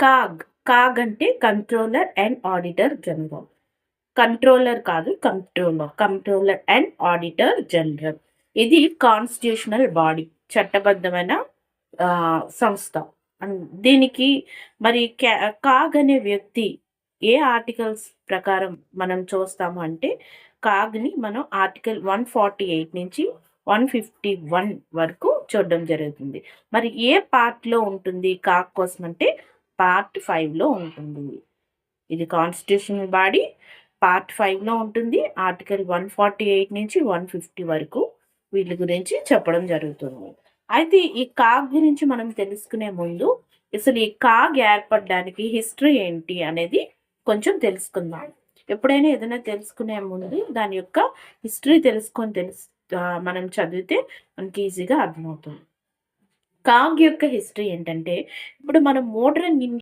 CAG. CAG అంటే controller and auditor general. Controller కాదు, controller. Controller and auditor general. ఇది constitutional body. చట్టబద్ధమైన సంస్థ. దీనికి మరి కాగ్ అనే వ్యక్తి ఏ ఆర్టికల్స్ ప్రకారం మనం చూస్తాము అంటే, కాగ్‌ని మనం ఆర్టికల్ 148 నుంచి 151 వరకు చూడడం జరుగుతుంది. మరి ఏ పార్ట్‌లో ఉంటుంది కాగ్ కోసం అంటే, పార్ట్ 5లో ఉంటుంది. ఇది కాన్స్టిట్యూషనల్ బాడీ. పార్ట్ 5లో ఉంటుంది. ఆర్టికల్ 148 నుంచి 150 వరకు వీళ్ళ గురించి చెప్పడం జరుగుతుంది. అయితే ఈ కాగ్ గురించి మనం తెలుసుకునే ముందు, అసలు ఈ కాగ్ ఏర్పడడానికి హిస్టరీ ఏంటి అనేది కొంచెం తెలుసుకుందాం. ఎప్పుడైనా ఏదైనా తెలుసుకునే ముందు దాని యొక్క హిస్టరీ మనం చదివితే మనకి ఈజీగా అర్థమవుతుంది. కాగ్ యొక్క హిస్టరీ ఏంటంటే, ఇప్పుడు మనం మోడ్రన్